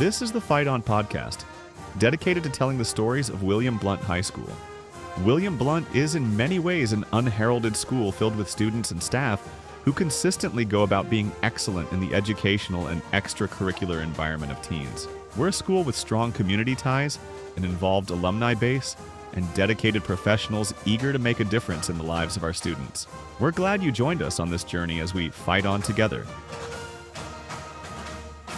This is the Fight On podcast, dedicated to telling the stories of William Blount High School. William Blount is in many ways an unheralded school filled with students and staff who consistently go about being excellent in the educational and extracurricular environment of teens. We're a school with strong community ties, an involved alumni base, and dedicated professionals eager to make a difference in the lives of our students. We're glad you joined us on this journey as we fight on together.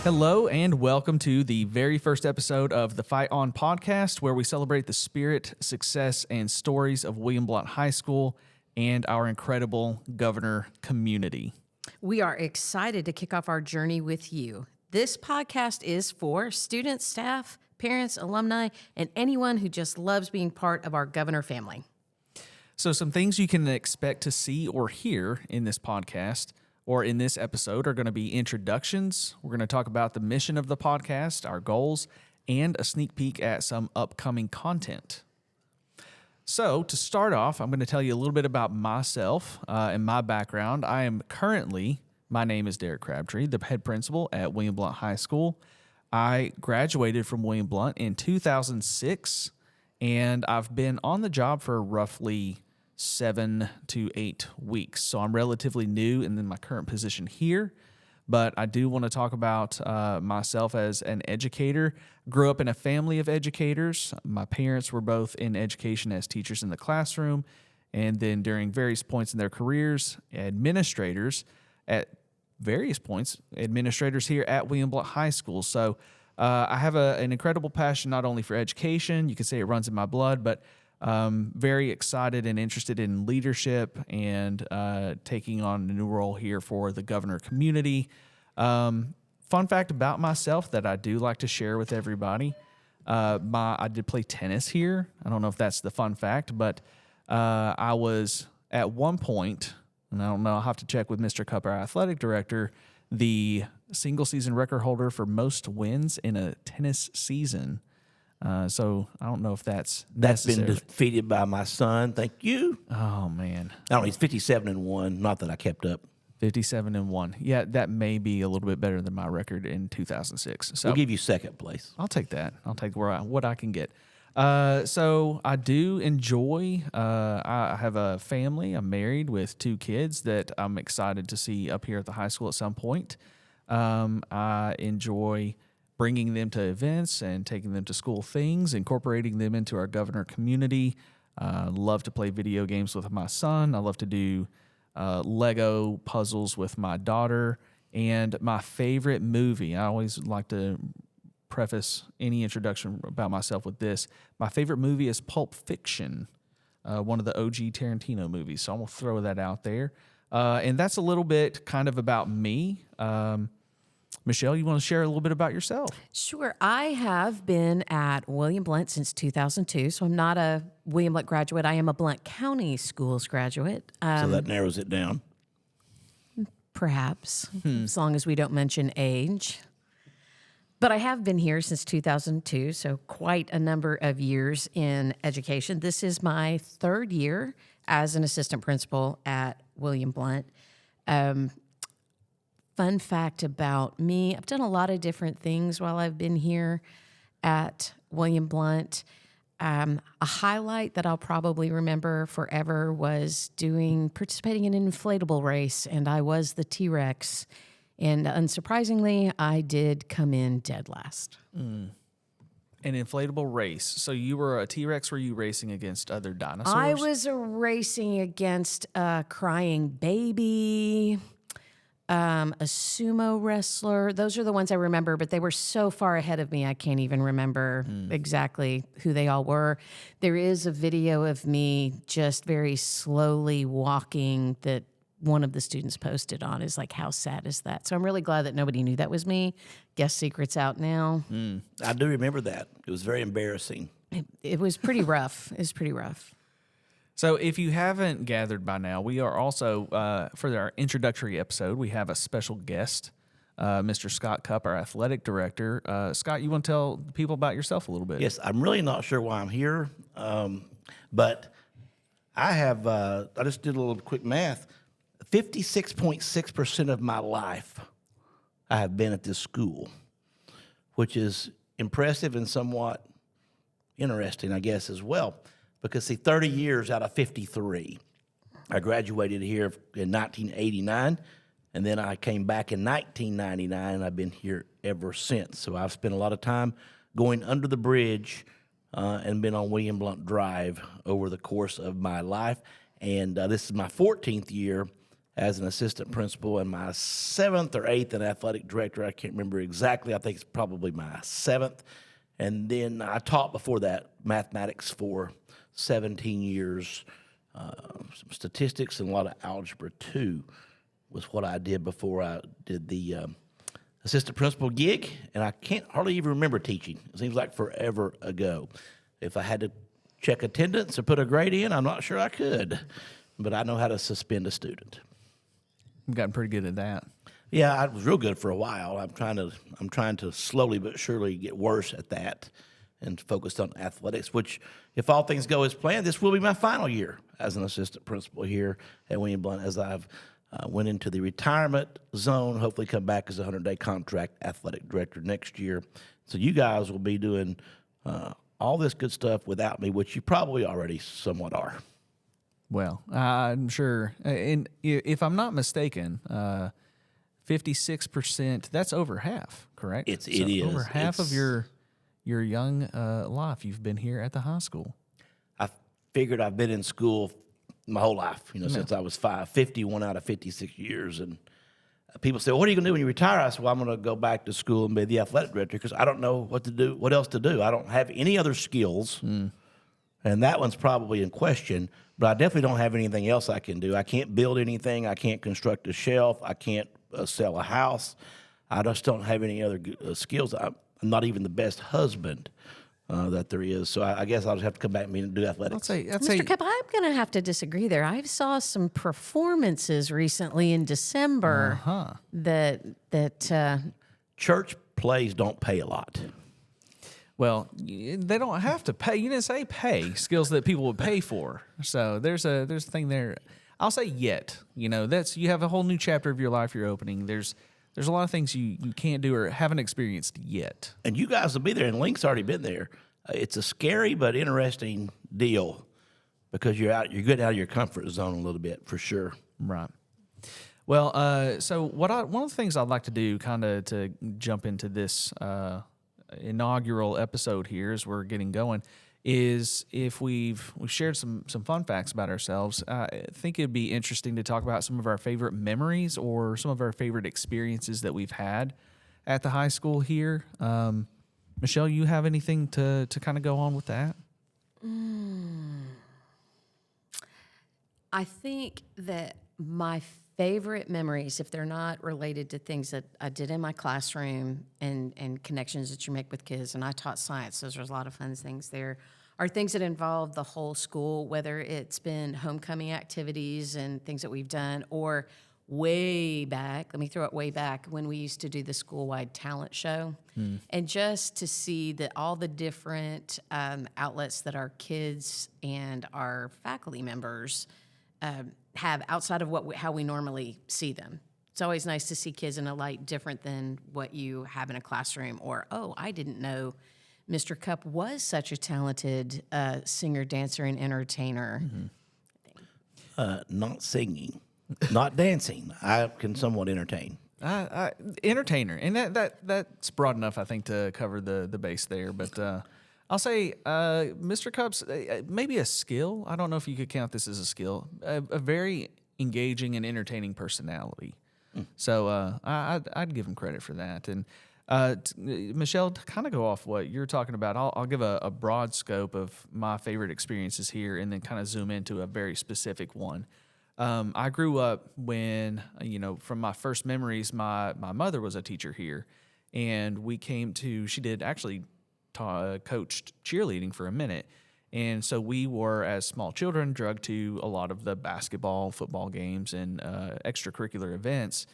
Hello and welcome to the very first episode of the Fight On podcast, where we celebrate the spirit, success, and stories of William Blount High School and our incredible governor community. We are excited to kick off our journey with you. This podcast is for students, staff, parents, alumni, and anyone who just loves being part of our governor family. So some things you can expect to see or hear in this podcast or in this episode are going to be introductions. We're going to talk about the mission of the podcast, our goals, and a sneak peek at some upcoming content. So to start off, I'm going to tell you a little bit about myself and my background. My name is Derrick Crabtree, the head principal at William Blount High School. I graduated from William Blount in 2006, and I've been on the job for roughly 7 to 8 weeks. So I'm relatively new in my current position here, but I do want to talk about myself as an educator. Grew up in a family of educators. My parents were both in education as teachers in the classroom, and then during various points in their careers, administrators at various points, administrators here at William Blount High School. So I have an incredible passion not only for education, you could say it runs in my blood, but very excited and interested in leadership and taking on a new role here for the governor community. Fun fact about myself that I do like to share with everybody. I did play tennis here. I don't know if that's the fun fact, but I was at one point, and I don't know, I'll have to check with Mr. Cupp, our athletic director, the single season record holder for most wins in a tennis season. So I don't know if that's been defeated by my son. Thank you. Oh man, I don't know. He's 57-1. Not that I kept up. 57-1. Yeah, that may be a little bit better than my record in 2006. So we'll give you second place. I'll take that. I'll take what I can get. So I do enjoy. I have a family. I'm married with 2 kids that I'm excited to see up here at the high school at some point. I enjoy bringing them to events and taking them to school things, incorporating them into our governor community. Love to play video games with my son. I love to do Lego puzzles with my daughter. And my favorite movie, I always like to preface any introduction about myself with this. My favorite movie is Pulp Fiction, one of the OG Tarantino movies. So I'm going to throw that out there. And that's a little bit kind of about me. Michelle, you want to share a little bit about yourself? Sure. I have been at William Blount since 2002, so I'm not a William Blount graduate. I am a Blount County Schools graduate. So that narrows it down. Perhaps, as long as we don't mention age. But I have been here since 2002, so quite a number of years in education. This is my 3rd year as an assistant principal at William Blount. Fun fact about me, I've done a lot of different things while I've been here at William Blount. A highlight that I'll probably remember forever was participating in an inflatable race, and I was the T-Rex. And unsurprisingly, I did come in dead last. An inflatable race. So you were a T-Rex. Were you racing against other dinosaurs? I was racing against a crying baby, a sumo wrestler. Those are the ones I remember, but they were so far ahead of me, I can't even remember exactly who they all were. There is a video of me just very slowly walking that one of the students posted on. Is like, how sad is that? So I'm really glad that nobody knew that was me. Guess secret's out now. I do remember that. It was very embarrassing. It was pretty rough. It was pretty rough. So if you haven't gathered by now, we are also, for our introductory episode, we have a special guest, Mr. Scott Cupp, our athletic director. Scott, you want to tell the people about yourself a little bit? Yes, I'm really not sure why I'm here, but I just did a little quick math. 56.6% of my life I have been at this school. which is impressive and somewhat interesting, I guess, as well. Because, see, 30 years out of 53. I graduated here in 1989, and then I came back in 1999, and I've been here ever since. So I've spent a lot of time going under the bridge and been on William Blount Drive over the course of my life. And this is my 14th year as an assistant principal and my 7th or 8th an athletic director. I can't remember exactly. I think it's probably my 7th. And then I taught before that mathematics for 17 years. Some statistics and a lot of algebra too was what I did before I did the assistant principal gig, and I can't hardly even remember teaching. It seems like forever ago. If I had to check attendance or put a grade in, I'm not sure I could, but I know how to suspend a student. You've gotten pretty good at that. Yeah, I was real good for a while. I'm trying to slowly but surely get worse at that and focused on athletics, which, if all things go as planned, this will be my final year as an assistant principal here at William Blount, as I've went into the retirement zone, hopefully come back as a 100-day contract athletic director next year. So you guys will be doing all this good stuff without me, which you probably already somewhat are. Well, I'm sure. And if I'm not mistaken, 56%, that's over half, correct? It is. Over half of your young life you've been here at the high school. I figured I've been in school my whole life, since I was 51 out of 56 years. And people say, well, what are you going to do when you retire? I said, well, I'm going to go back to school and be the athletic director because I don't know what else to do. I don't have any other skills, and that one's probably in question, but I definitely don't have anything else I can do. I can't build anything. I can't construct a shelf. I can't sell a house. I just don't have any other skills. I'm not even the best husband that there is. So I guess I'll just have to come back and do athletics. Mr. Cupp, I'm going to have to disagree there. I saw some performances recently in December that Church plays don't pay a lot. Well, they don't have to pay. You didn't say pay. Skills that people would pay for. So there's a thing there. I'll say yet. That's you have a whole new chapter of your life you're opening. There's a lot of things you can't do or haven't experienced yet. And you guys will be there, and Link's already been there. It's a scary but interesting deal because you're getting out of your comfort zone a little bit, for sure. Right. Well, so one of the things I'd like to do, kind of to jump into this inaugural episode here as we're getting going, is if we've shared some fun facts about ourselves. I think it'd be interesting to talk about some of our favorite memories or some of our favorite experiences that we've had at the high school here. Michelle, you have anything to kind of go on with that? I think that my favorite memories, if they're not related to things that I did in my classroom and connections that you make with kids, and I taught science, so there's a lot of fun things there, are things that involve the whole school, whether it's been homecoming activities and things that we've done, or way back, let me throw it way back, when we used to do the school-wide talent show. And just to see that all the different outlets that our kids and our faculty members have outside of how we normally see them. It's always nice to see kids in a light different than what you have in a classroom, or, oh, I didn't know Mr. Cupp was such a talented singer, dancer, and entertainer. Not singing, not dancing. I can somewhat entertain. Entertainer, and that's broad enough, I think, to cover the base there. But I'll say, Mr. Cupp's maybe a skill. I don't know if you could count this as a skill. A very engaging and entertaining personality. So I'd give him credit for that. And Michelle, to kind of go off what you're talking about, I'll give a broad scope of my favorite experiences here, and then kind of zoom into a very specific one. I grew up when, from my first memories, my mother was a teacher here, and she did actually coached cheerleading for a minute. And so we were, as small children, drugged to a lot of the basketball, football games, and extracurricular events.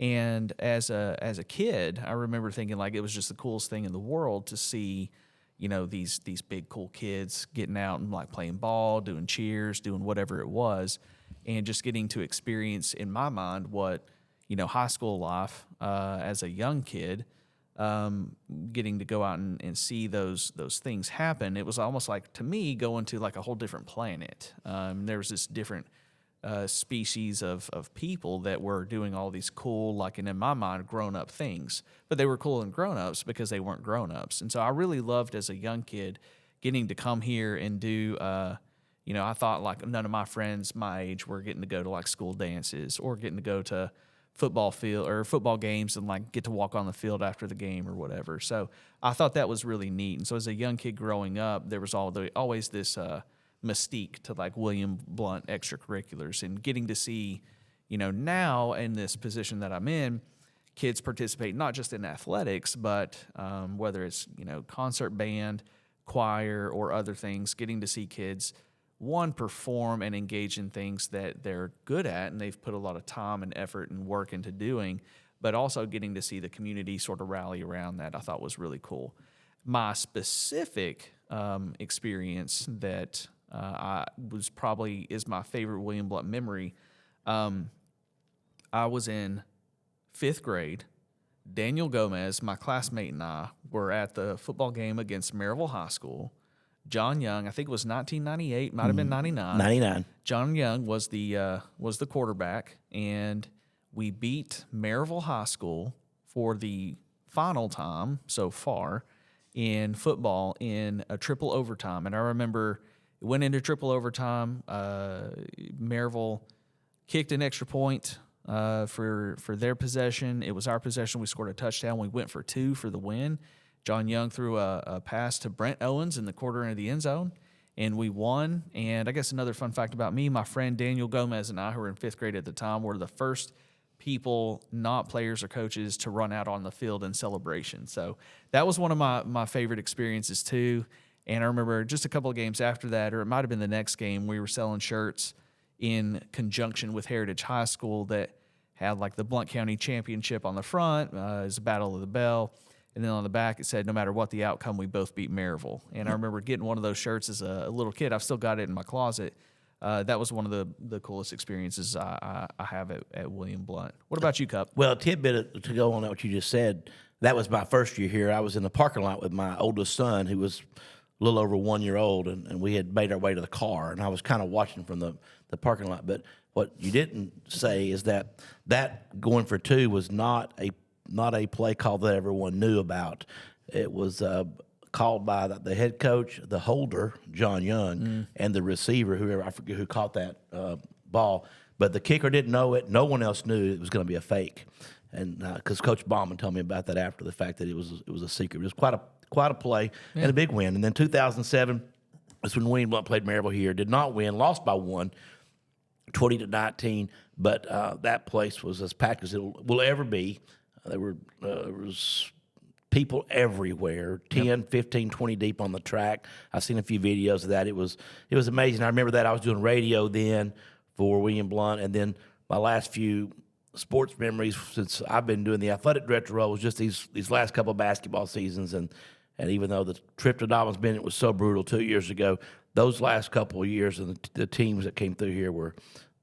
And as a kid, I remember thinking like it was just the coolest thing in the world to see, these big cool kids getting out and like playing ball, doing cheers, doing whatever it was, and just getting to experience in my mind what high school life as a young kid getting to go out and see those things happen, it was almost like, to me, going to like a whole different planet. There was this different species of people that were doing all these cool, like, and in my mind, grown-up things. But they were cool and grown-ups because they weren't grown-ups. And so I really loved, as a young kid, getting to come here and do, I thought like none of my friends my age were getting to go to like school dances or getting to go to football games and like get to walk on the field after the game or whatever. So I thought that was really neat. And so as a young kid growing up, there was always this mystique to like William Blount extracurriculars, and getting to see, now in this position that I'm in, kids participate not just in athletics, but whether it's, concert band, choir, or other things, getting to see kids, one, perform and engage in things that they're good at and they've put a lot of time and effort and work into doing, but also getting to see the community sort of rally around that, I thought was really cool. My specific experience that is my favorite William Blount memory. I was in 5th grade. Daniel Gomez, my classmate, and I were at the football game against Maryville High School. John Young, I think it was 1998, might have been 99. 99. John Young was the quarterback, and we beat Maryville High School for the final time so far in football in a triple overtime. And I remember it went into triple overtime. Maryville kicked an extra point for their possession. It was our possession. We scored a touchdown. We went for 2 for the win. John Young threw a pass to Brent Owens in the corner of the end zone, and we won. And I guess another fun fact about me, my friend Daniel Gomez and I, who were in 5th grade at the time, were the first people, not players or coaches, to run out on the field in celebration. So that was one of my favorite experiences too. And I remember just a couple of games after that, or it might have been the next game, we were selling shirts in conjunction with Heritage High School that had like the Blount County Championship on the front, as a Battle of the Bell. And then on the back, it said, no matter what the outcome, we both beat Maryville. And I remember getting one of those shirts as a little kid. I've still got it in my closet. That was one of the coolest experiences I have at William Blount. What about you, Cupp? Well, a tidbit to go on what you just said, that was my first year here. I was in the parking lot with my oldest son, who was a little over 1 year old, and we had made our way to the car, and I was kind of watching from the parking lot. But what you didn't say is that going for 2 was not a play call that everyone knew about. It was called by the head coach, the holder, John Young, and the receiver, whoever, I forget who caught that ball. But the kicker didn't know it. No one else knew it was going to be a fake. And because Coach Bauman told me about that after the fact, that it was a secret. It was quite a play and a big win. And then 2007, that's when William Blount played Maryville here. Did not win, lost by 1, 20-19. But that place was as packed as it will ever be. There was people everywhere, 10, 15, 20 deep on the track. I've seen a few videos of that. It was amazing. I remember that I was doing radio then for William Blount, and then my last few sports memories since I've been doing the athletic director role was just these last couple of basketball seasons. And even though the trip to Dobbins Bennett was so brutal 2 years ago, those last couple of years and the teams that came through here were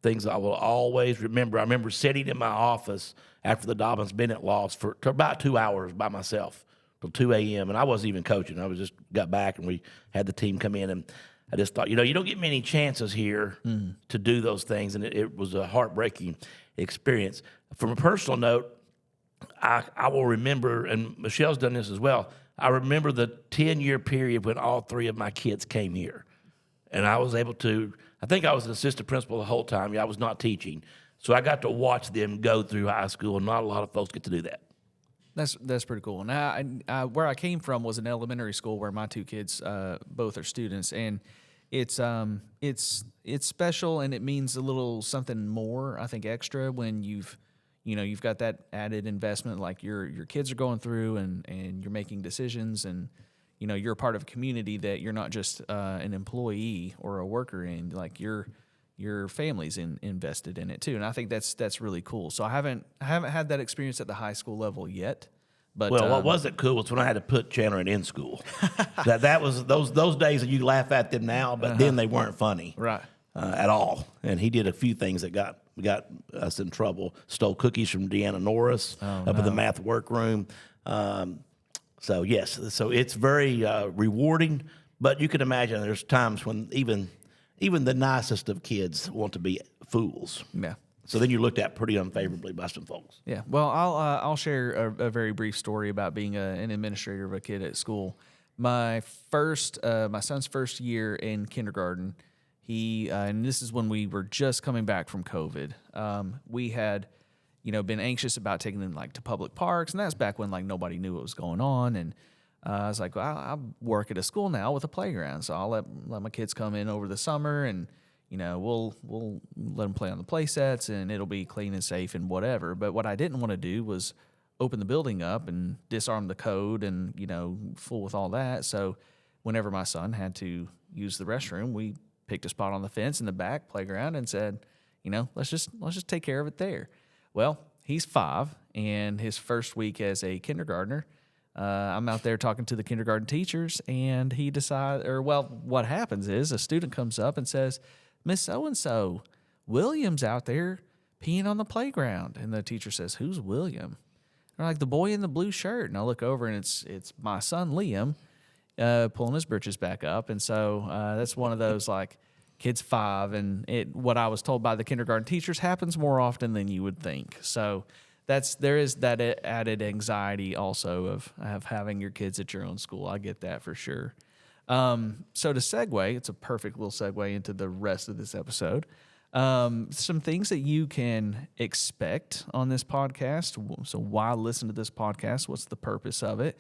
things I will always remember. I remember sitting in my office after the Dobbins Bennett loss for about 2 hours by myself till 2 a.m. And I wasn't even coaching. I was just got back and we had the team come in, and I just thought, you don't get many chances here to do those things, and it was a heartbreaking experience. From a personal note, I will remember, and Michelle's done this as well, I remember the 10-year period when all 3 of my kids came here. And I was able to, I think I was an assistant principal the whole time. I was not teaching. So I got to watch them go through high school, and not a lot of folks get to do that. That's pretty cool. Now, where I came from was an elementary school where my 2 kids both are students, and it's special, and it means a little something more, I think, extra when you've got that added investment, like your kids are going through and you're making decisions, and you're a part of a community that you're not just an employee or a worker in, like your family's invested in it too. And I think that's really cool. So I haven't had that experience at the high school level yet. But what wasn't cool was when I had to put Chandler in school. that was those days that you laugh at them now, but then they weren't funny, right? At all. And he did a few things that got us in trouble. Stole cookies from Deanna Norris in the math workroom. So yes, so it's very rewarding. But you can imagine there's times when even the nicest of kids want to be fools. Yeah. So then you're looked at pretty unfavorably by some folks. Yeah. Well, I'll share a very brief story about being an administrator of a kid at school. My son's first year in kindergarten, and this is when we were just coming back from COVID. We had, been anxious about taking them like to public parks, and that's back when like nobody knew what was going on. And I was like, well, I work at a school now with a playground, so I'll let my kids come in over the summer, and we'll let them play on the play sets, and it'll be clean and safe and whatever. But what I didn't want to do was open the building up and disarm the code and fool with all that. So whenever my son had to use the restroom, we picked a spot on the fence in the back playground and said, let's just take care of it there. Well, he's 5, and his first week as a kindergartner, I'm out there talking to the kindergarten teachers, and what happens is a student comes up and says, Miss So-and-so, William's out there peeing on the playground. And the teacher says, who's William? They're like, the boy in the blue shirt. And I look over, and it's my son, Liam, pulling his britches back up. And so that's one of those, like, kid's 5, and what I was told by the kindergarten teachers happens more often than you would think. So there is that added anxiety also of having your kids at your own school. I get that for sure. So to segue, it's a perfect little segue into the rest of this episode. Some things that you can expect on this podcast. So why listen to this podcast? What's the purpose of it?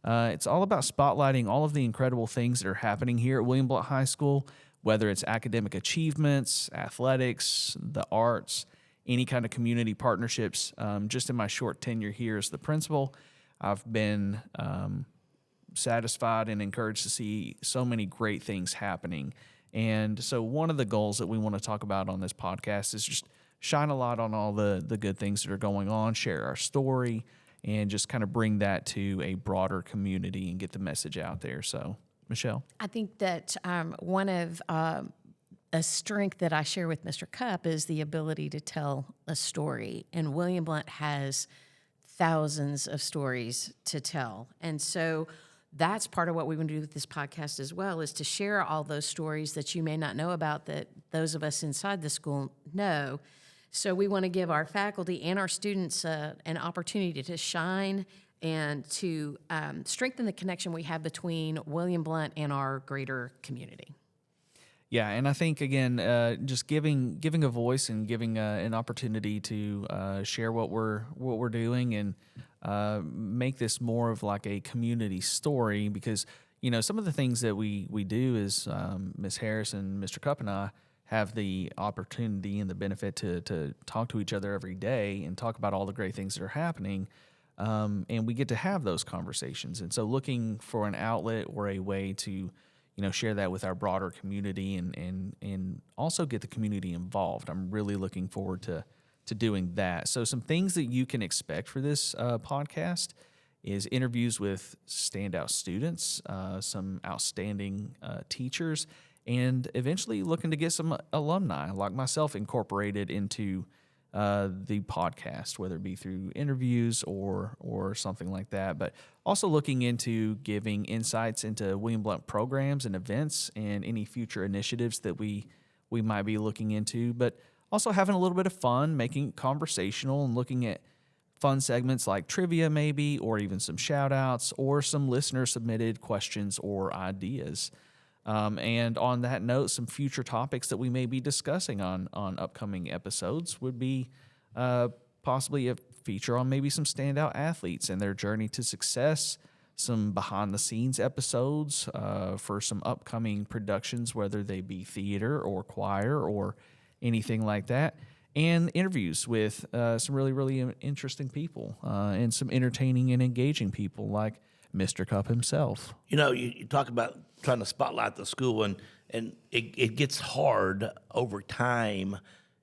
It's all about spotlighting all of the incredible things that are happening here at William Blount High School, whether it's academic achievements, athletics, the arts, any kind of community partnerships. Just in my short tenure here as the principal, I've been satisfied and encouraged to see so many great things happening. And so one of the goals that we want to talk about on this podcast is just shine a light on all the good things that are going on, share our story, and just kind of bring that to a broader community and get the message out there. So, Michelle? I think that one of a strength that I share with Mr. Cupp is the ability to tell a story. And William Blount has thousands of stories to tell. And so that's part of what we want to do with this podcast as well, is to share all those stories that you may not know about that those of us inside the school know. So we want to give our faculty and our students an opportunity to shine and to strengthen the connection we have between William Blount and our greater community. Yeah, and I think, again, just giving a voice and giving an opportunity to share what we're doing and make this more of like a community story, because some of the things that we do is Ms. Harris and Mr. Cupp and I have the opportunity and the benefit to talk to each other every day and talk about all the great things that are happening, and we get to have those conversations. And so looking for an outlet or a way to share that with our broader community and also get the community involved. I'm really looking forward to doing that. So some things that you can expect for this podcast is interviews with standout students, some outstanding teachers, and eventually looking to get some alumni like myself incorporated into the podcast, whether it be through interviews or something like that. But also looking into giving insights into William Blount programs and events and any future initiatives that we might be looking into. But also having a little bit of fun, making it conversational and looking at fun segments like trivia maybe, or even some shout outs or some listener submitted questions or ideas. And on that note, some future topics that we may be discussing on upcoming episodes would be possibly a feature on maybe some standout athletes and their journey to success, some behind-the-scenes episodes for some upcoming productions, whether they be theater or choir or anything like that, and interviews with some really, really interesting people and some entertaining and engaging people like Mr. Cupp himself. You talk about trying to spotlight the school, and it gets hard over time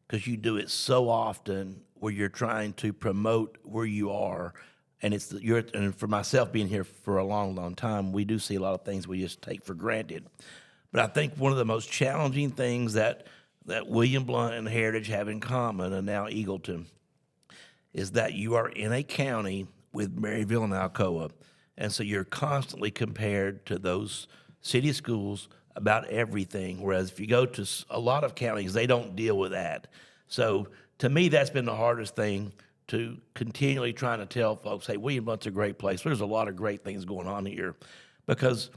because you do it so often where you're trying to promote where you are. And and for myself being here for a long, long time, we do see a lot of things we just take for granted. But I think one of the most challenging things that William Blount and Heritage have in common, and now Eagleton, is that you are in a county with Maryville and Alcoa. And so you're constantly compared to those city schools about everything, whereas if you go to a lot of counties, they don't deal with that. So to me, that's been the hardest thing, to continually trying to tell folks, hey, William Blount's a great place. There's a lot of great things going on here. Because,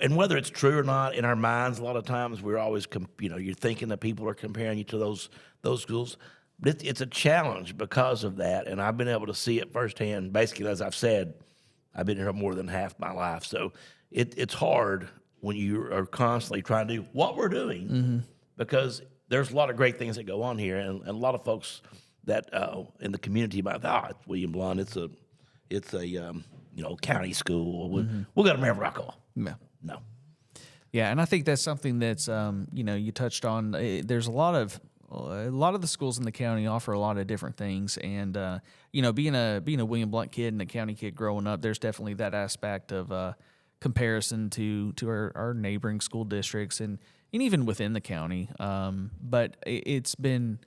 and whether it's true or not, in our minds, a lot of times we're always, you're thinking that people are comparing you to those schools. But it's a challenge because of that, and I've been able to see it firsthand. Basically, as I've said, I've been here more than half my life. So it's hard when you are constantly trying to do what we're doing, because there's a lot of great things that go on here, and a lot of folks that in the community might think, it's William Blount, it's a county school. We'll go to Maryville Rockall. No. Yeah, and I think that's something that's you touched on. There's a lot of the schools in the county offer a lot of different things, and being a William Blount kid and a county kid growing up, there's definitely that aspect of comparison to our neighboring school districts and even within the county. But it's been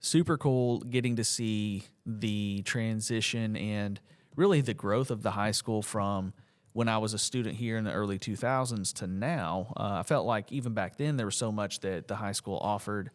super cool getting to see the transition and really the growth of the high school from when I was a student here in the early 2000s to now. I felt like even back then there was so much that the high school offered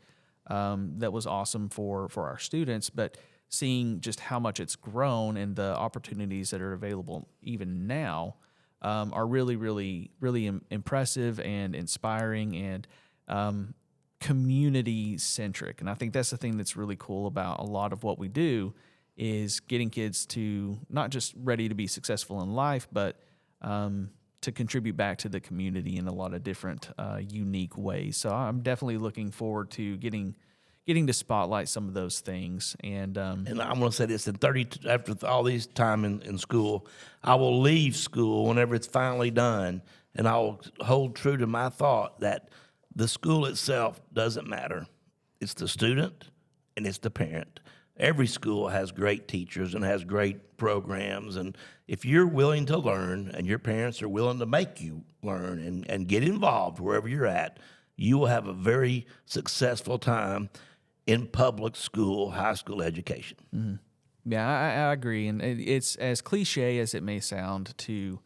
that was awesome for our students, but seeing just how much it's grown and the opportunities that are available even now are really, really, really impressive and inspiring and community-centric. And I think that's the thing that's really cool about a lot of what we do, is getting kids to not just ready to be successful in life, but to contribute back to the community in a lot of different unique ways. So I'm definitely looking forward to getting to spotlight some of those things. And I'm going to say this, after all these time in school, I will leave school whenever it's finally done, and I will hold true to my thought that the school itself doesn't matter. It's the student and it's the parent. Every school has great teachers and has great programs, and if you're willing to learn and your parents are willing to make you learn and get involved wherever you're at, you will have a very successful time in public school, high school education. Mm-hmm. Yeah, I agree, and it's as cliche as it may sound to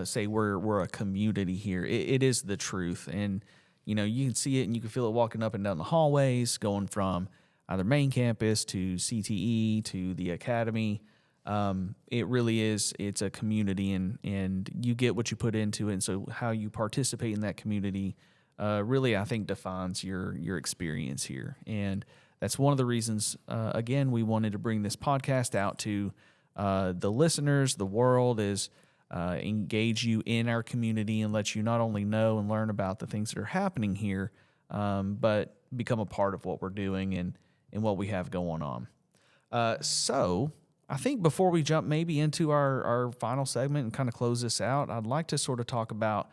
say we're a community here. It is the truth, and you can see it and you can feel it walking up and down the hallways, going from either main campus to CTE to the academy. It really is. It's a community, and you get what you put into it. And so how you participate in that community really, I think, defines your experience here. And that's one of the reasons, again, we wanted to bring this podcast out to the listeners, the world, is engage you in our community and let you not only know and learn about the things that are happening here, but become a part of what we're doing and what we have going on. So I think before we jump maybe into our final segment and kind of close this out, I'd like to sort of talk about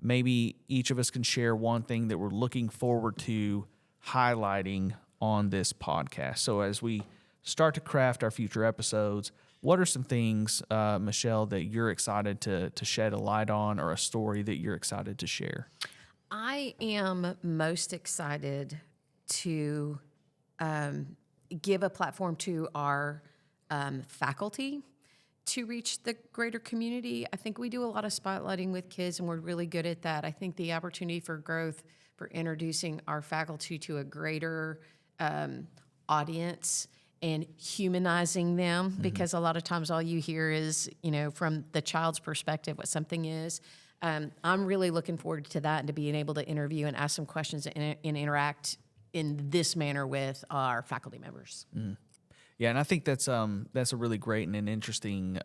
maybe each of us can share one thing that we're looking forward to highlighting on this podcast. So as we start to craft our future episodes, what are some things, Michelle, that you're excited to shed a light on, or a story that you're excited to share? I am most excited to give a platform to our faculty to reach the greater community. I think we do a lot of spotlighting with kids, and we're really good at that. I think the opportunity for growth, for introducing our faculty to a greater audience and humanizing them, because a lot of times all you hear is, from the child's perspective, what something is. I'm really looking forward to that and to being able to interview and ask some questions and interact in this manner with our faculty members. Mm. Yeah, and I think that's a really great and an interesting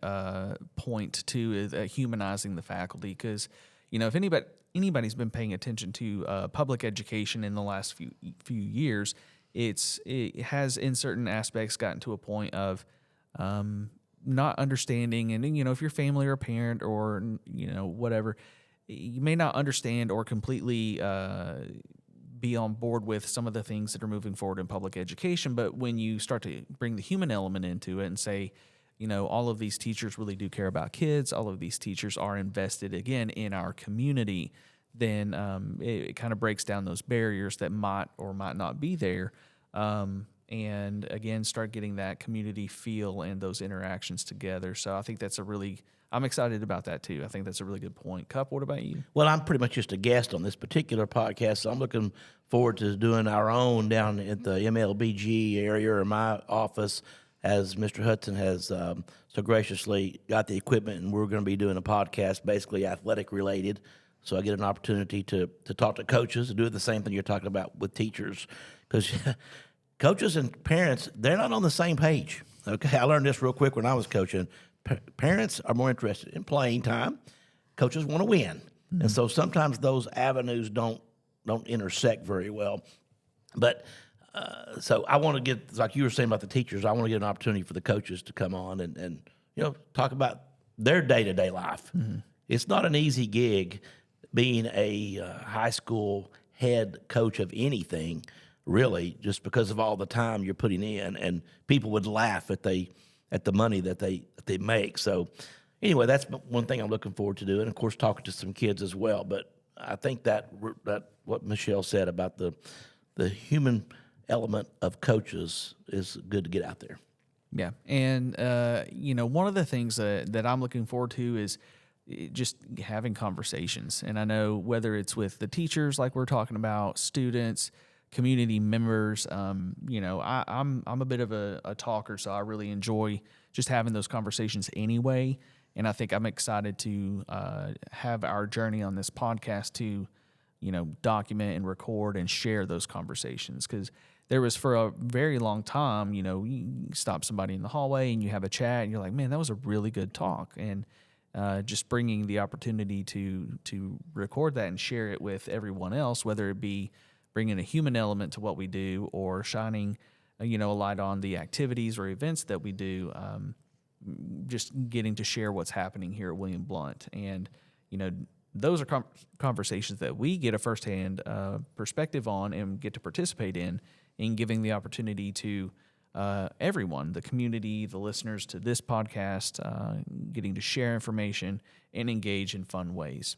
point too, is humanizing the faculty, because if anybody's been paying attention to public education in the last few years, it has in certain aspects gotten to a point of not understanding, and if you're family or a parent or whatever, you may not understand or completely be on board with some of the things that are moving forward in public education. But when you start to bring the human element into it and say, all of these teachers really do care about kids, all of these teachers are invested, again, in our community, then it kind of breaks down those barriers that might or might not be there. and again, start getting that community feel and those interactions together. So I think I'm excited about that too. I think that's a really good point. Cupp, what about you? Well, I'm pretty much just a guest on this particular podcast, so I'm looking forward to doing our own down at the MLBG area or my office, as Mr. Hudson has so graciously got the equipment, and we're going to be doing a podcast basically athletic related. So I get an opportunity to talk to coaches and do the same thing you're talking about with teachers, because coaches and parents, they're not on the same page. Okay, I learned this real quick when I was coaching. Parents are more interested in playing time. Coaches want to win, and so sometimes those avenues don't intersect very well. But so I want to get, like you were saying about the teachers, I want to get an opportunity for the coaches to come on and talk about their day-to-day life. Mm-hmm. It's not an easy gig being a high school head coach of anything, really, just because of all the time you're putting in, and people would laugh at the money that they make. So anyway, that's one thing I'm looking forward to doing. Of course, talking to some kids as well. But I think that what Michelle said about the human element of coaches is good to get out there. Yeah, and one of the things that I'm looking forward to is just having conversations. And I know whether it's with the teachers, like we're talking about, students, community members, I'm a bit of a talker, so I really enjoy just having those conversations anyway. And I think I'm excited to have our journey on this podcast to, document and record and share those conversations, because there was, for a very long time, you stop somebody in the hallway and you have a chat and you're like, man, that was a really good talk. And just bringing the opportunity to record that and share it with everyone else, whether it be bringing a human element to what we do or shining, a light on the activities or events that we do, just getting to share what's happening here at William Blount. And, those are conversations that we get a firsthand perspective on and get to participate in giving the opportunity to everyone, the community, the listeners to this podcast, getting to share information and engage in fun ways.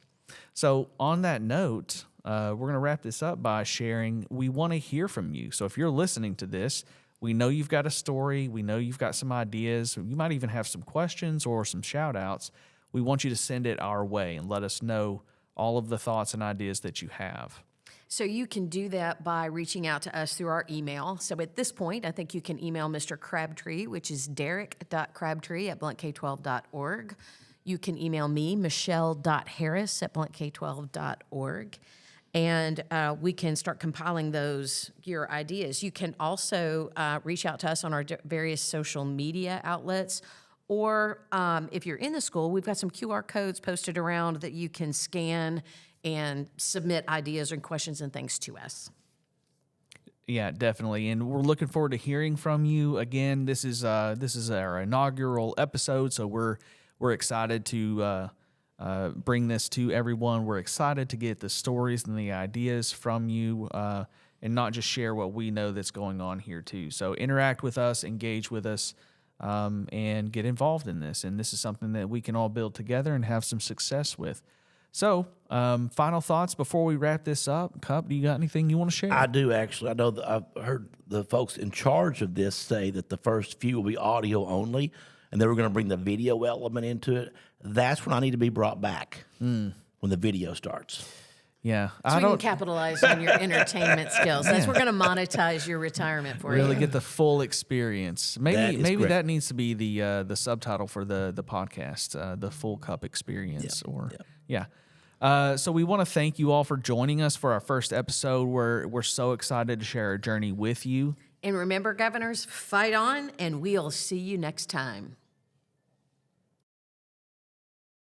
So on that note, we're going to wrap this up by sharing, we want to hear from you. So if you're listening to this, we know you've got a story. We know you've got some ideas. You might even have some questions or some shout outs. We want you to send it our way and let us know all of the thoughts and ideas that you have. So you can do that by reaching out to us through our email. So at this point, I think you can email Mr. Crabtree, which is derrick.crabtree@blountk12.org. You can email me, michelle.harris@blountk12.org. And we can start compiling your ideas. You can also reach out to us on our various social media outlets. Or if you're in the school, we've got some QR codes posted around that you can scan and submit ideas and questions and things to us. Yeah, definitely. And we're looking forward to hearing from you. Again, this is our inaugural episode, so we're excited to bring this to everyone. We're excited to get the stories and the ideas from you, and not just share what we know that's going on here too. So interact with us, engage with us, and get involved in this. And this is something that we can all build together and have some success with. So, final thoughts before we wrap this up. Cupp, do you got anything you want to share? I do, actually. I know that I've heard the folks in charge of this say that the first few will be audio only, and they were going to bring the video element into it. That's when I need to be brought back, when the video starts. Yeah. So we can capitalize on your entertainment skills. We're going to monetize your retirement for you. Really get the full experience. Maybe great. that needs to be the subtitle for the podcast, the full Cupp experience. So we want to thank you all for joining us for our first episode. We're so excited to share our journey with you. And remember, governors, fight on, and we'll see you next time.